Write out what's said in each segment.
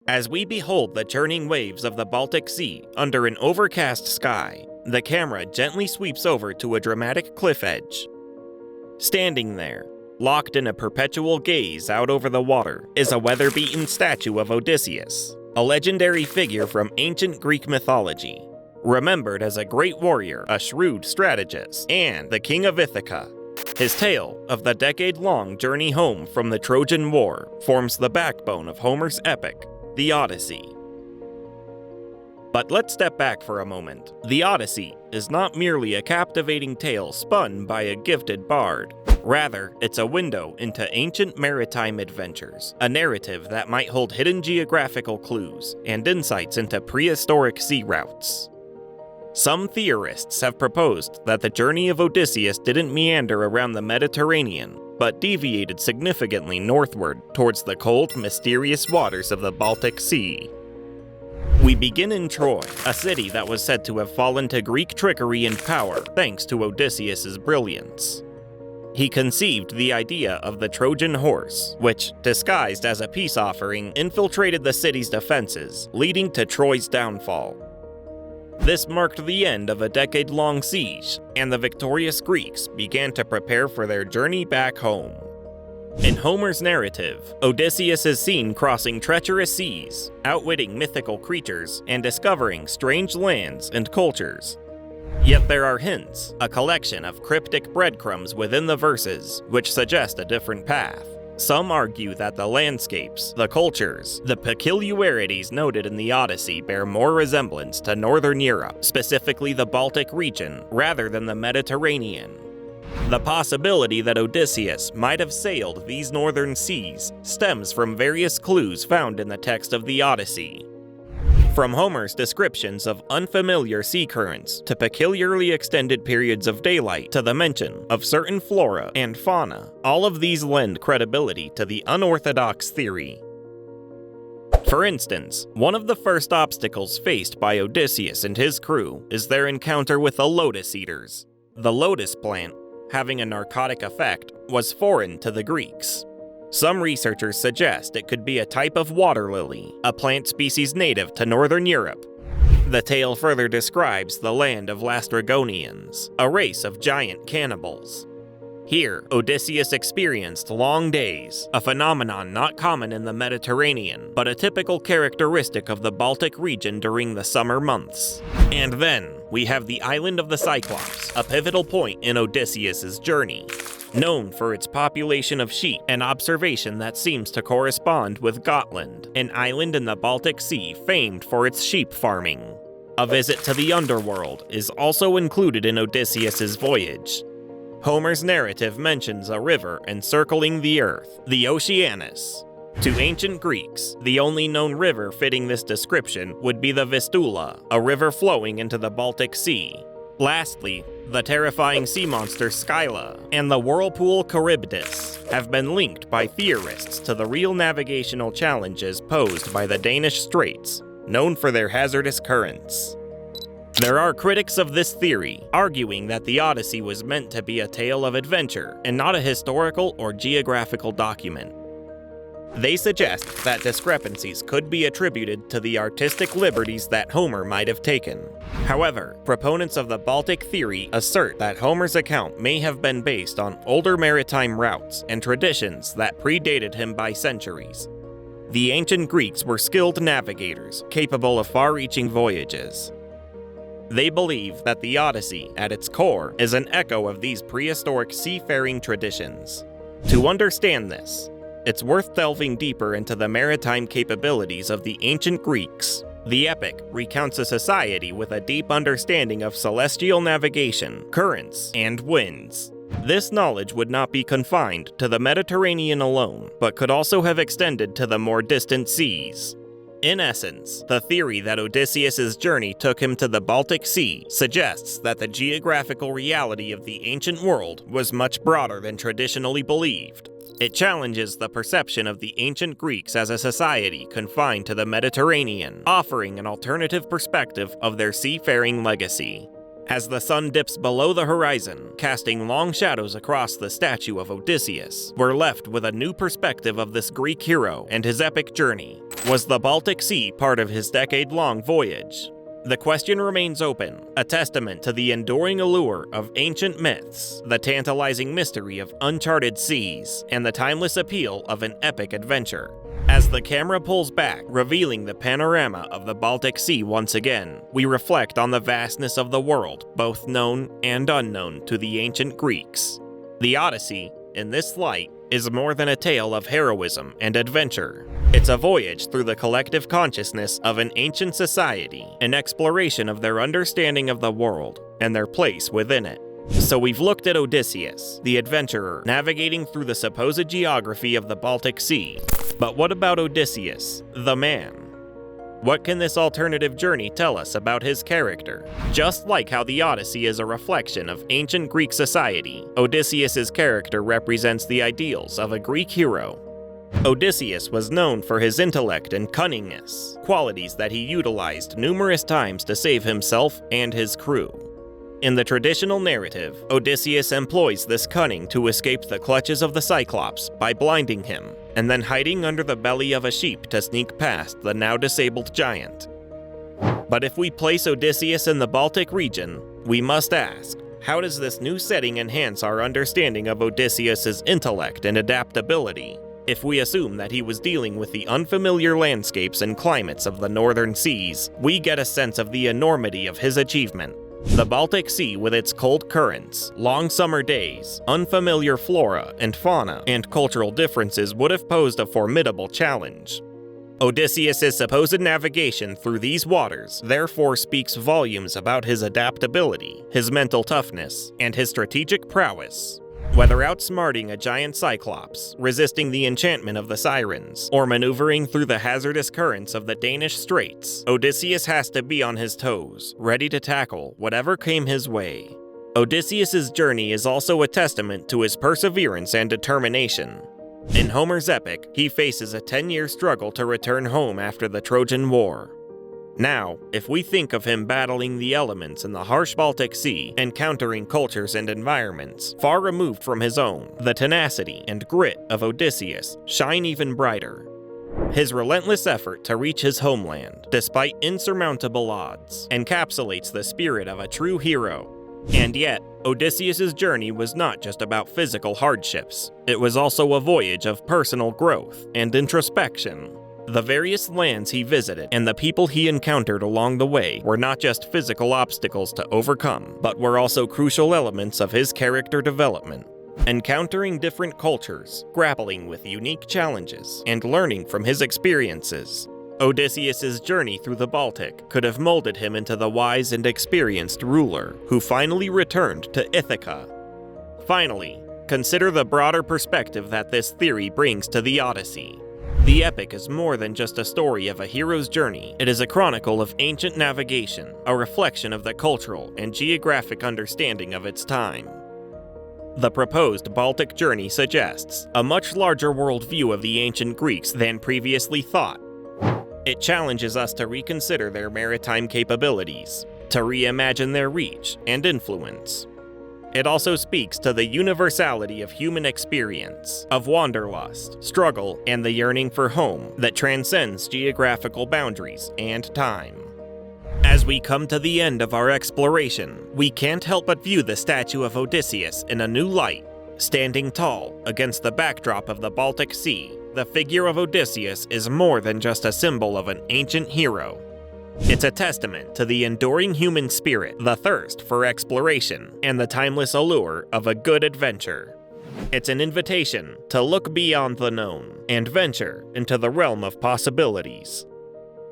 As we behold the churning waves of the Baltic Sea under an overcast sky, the camera gently sweeps over to a dramatic cliff edge. Standing there, locked in a perpetual gaze out over the water, is a weather-beaten statue of Odysseus, a legendary figure from ancient Greek mythology, remembered as a great warrior, a shrewd strategist, and the king of Ithaca. His tale of the decade-long journey home from the Trojan War forms the backbone of Homer's epic, the Odyssey. But let's step back for a moment. The Odyssey is not merely a captivating tale spun by a gifted bard. Rather, it's a window into ancient maritime adventures, a narrative that might hold hidden geographical clues and insights into prehistoric sea routes. Some theorists have proposed that the journey of Odysseus didn't meander around the Mediterranean, but deviated significantly northward towards the cold, mysterious waters of the Baltic Sea. We begin in Troy, a city that was said to have fallen to Greek trickery and power thanks to Odysseus' brilliance. He conceived the idea of the Trojan horse, which, disguised as a peace offering, infiltrated the city's defenses, leading to Troy's downfall. This marked the end of a decade-long siege, and the victorious Greeks began to prepare for their journey back home. In Homer's narrative, Odysseus is seen crossing treacherous seas, outwitting mythical creatures, and discovering strange lands and cultures. Yet there are hints, a collection of cryptic breadcrumbs within the verses, which suggest a different path. Some argue that the landscapes, the cultures, the peculiarities noted in the Odyssey bear more resemblance to Northern Europe, specifically the Baltic region, rather than the Mediterranean. The possibility that Odysseus might have sailed these northern seas stems from various clues found in the text of the Odyssey. From Homer's descriptions of unfamiliar sea currents to peculiarly extended periods of daylight to the mention of certain flora and fauna, all of these lend credibility to the unorthodox theory. For instance, one of the first obstacles faced by Odysseus and his crew is their encounter with the lotus eaters. The lotus plant, having a narcotic effect, was foreign to the Greeks. Some researchers suggest it could be a type of water lily, a plant species native to Northern Europe. The tale further describes the land of Lastrygonians, a race of giant cannibals. Here, Odysseus experienced long days, a phenomenon not common in the Mediterranean, but a typical characteristic of the Baltic region during the summer months. And then, we have the island of the Cyclops, a pivotal point in Odysseus' journey. Known for its population of sheep, an observation that seems to correspond with Gotland, an island in the Baltic Sea famed for its sheep farming. A visit to the underworld is also included in Odysseus' voyage. Homer's narrative mentions a river encircling the earth, the Oceanus. To ancient Greeks, the only known river fitting this description would be the Vistula, a river flowing into the Baltic Sea. Lastly, the terrifying sea monster Scylla and the whirlpool Charybdis have been linked by theorists to the real navigational challenges posed by the Danish Straits, known for their hazardous currents. There are critics of this theory, arguing that the Odyssey was meant to be a tale of adventure and not a historical or geographical document. They suggest that discrepancies could be attributed to the artistic liberties that Homer might have taken. However, proponents of the Baltic theory assert that Homer's account may have been based on older maritime routes and traditions that predated him by centuries. The ancient Greeks were skilled navigators, capable of far-reaching voyages. They believe that the Odyssey, at its core, is an echo of these prehistoric seafaring traditions. To understand this, it's worth delving deeper into the maritime capabilities of the ancient Greeks. The epic recounts a society with a deep understanding of celestial navigation, currents, and winds. This knowledge would not be confined to the Mediterranean alone, but could also have extended to the more distant seas. In essence, the theory that Odysseus' journey took him to the Baltic Sea suggests that the geographical reality of the ancient world was much broader than traditionally believed. It challenges the perception of the ancient Greeks as a society confined to the Mediterranean, offering an alternative perspective of their seafaring legacy. As the sun dips below the horizon, casting long shadows across the statue of Odysseus, we're left with a new perspective of this Greek hero and his epic journey. Was the Baltic Sea part of his decade-long voyage? The question remains open, a testament to the enduring allure of ancient myths, the tantalizing mystery of uncharted seas, and the timeless appeal of an epic adventure. As the camera pulls back, revealing the panorama of the Baltic Sea once again, we reflect on the vastness of the world, both known and unknown to the ancient Greeks. The Odyssey, in this light, is more than a tale of heroism and adventure. It's a voyage through the collective consciousness of an ancient society, an exploration of their understanding of the world and their place within it. So we've looked at Odysseus, the adventurer, navigating through the supposed geography of the Baltic Sea. But what about Odysseus, the man? What can this alternative journey tell us about his character? Just like how the Odyssey is a reflection of ancient Greek society, Odysseus's character represents the ideals of a Greek hero. Odysseus was known for his intellect and cunningness, qualities that he utilized numerous times to save himself and his crew. In the traditional narrative, Odysseus employs this cunning to escape the clutches of the Cyclops by blinding him, and then hiding under the belly of a sheep to sneak past the now disabled giant. But if we place Odysseus in the Baltic region, we must ask, how does this new setting enhance our understanding of Odysseus's intellect and adaptability? If we assume that he was dealing with the unfamiliar landscapes and climates of the northern seas, we get a sense of the enormity of his achievement. The Baltic Sea, with its cold currents, long summer days, unfamiliar flora and fauna, and cultural differences would have posed a formidable challenge. Odysseus' supposed navigation through these waters therefore speaks volumes about his adaptability, his mental toughness, and his strategic prowess. Whether outsmarting a giant cyclops, resisting the enchantment of the sirens, or maneuvering through the hazardous currents of the Danish Straits, Odysseus has to be on his toes, ready to tackle whatever came his way. Odysseus' journey is also a testament to his perseverance and determination. In Homer's epic, he faces a 10-year struggle to return home after the Trojan War. Now, if we think of him battling the elements in the harsh Baltic Sea, encountering cultures and environments far removed from his own, the tenacity and grit of Odysseus shine even brighter. His relentless effort to reach his homeland, despite insurmountable odds, encapsulates the spirit of a true hero. And yet, Odysseus' journey was not just about physical hardships. It was also a voyage of personal growth and introspection. The various lands he visited and the people he encountered along the way were not just physical obstacles to overcome, but were also crucial elements of his character development. Encountering different cultures, grappling with unique challenges, and learning from his experiences, Odysseus' journey through the Baltic could have molded him into the wise and experienced ruler who finally returned to Ithaca. Finally, consider the broader perspective that this theory brings to the Odyssey. The epic is more than just a story of a hero's journey. It is a chronicle of ancient navigation, a reflection of the cultural and geographic understanding of its time. The proposed Baltic journey suggests a much larger worldview of the ancient Greeks than previously thought. It challenges us to reconsider their maritime capabilities, to reimagine their reach and influence. It also speaks to the universality of human experience, of wanderlust, struggle, and the yearning for home that transcends geographical boundaries and time. As we come to the end of our exploration, we can't help but view the statue of Odysseus in a new light. Standing tall against the backdrop of the Baltic Sea, the figure of Odysseus is more than just a symbol of an ancient hero. It's a testament to the enduring human spirit, the thirst for exploration, and the timeless allure of a good adventure. It's an invitation to look beyond the known and venture into the realm of possibilities.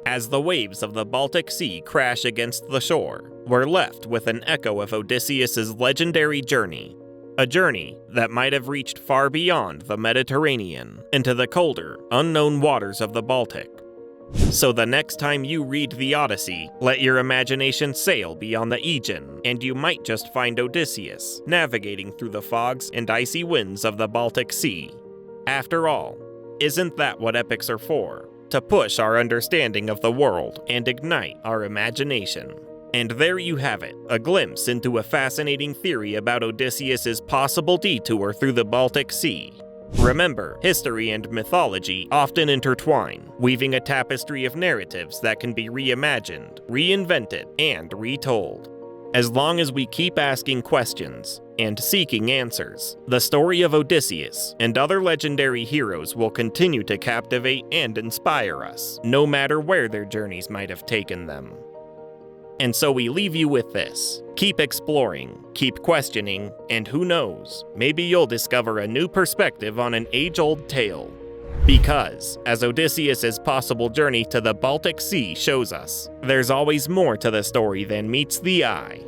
As the waves of the Baltic Sea crash against the shore, we're left with an echo of Odysseus' legendary journey. A journey that might have reached far beyond the Mediterranean, into the colder, unknown waters of the Baltic. So the next time you read the Odyssey, let your imagination sail beyond the Aegean, and you might just find Odysseus navigating through the fogs and icy winds of the Baltic Sea. After all, isn't that what epics are for? To push our understanding of the world and ignite our imagination. And there you have it, a glimpse into a fascinating theory about Odysseus' possible detour through the Baltic Sea. Remember, history and mythology often intertwine, weaving a tapestry of narratives that can be reimagined, reinvented, and retold. As long as we keep asking questions and seeking answers, the story of Odysseus and other legendary heroes will continue to captivate and inspire us, no matter where their journeys might have taken them. And so we leave you with this. Keep exploring, keep questioning, and who knows, maybe you'll discover a new perspective on an age-old tale. Because, as Odysseus' possible journey to the Baltic Sea shows us, there's always more to the story than meets the eye.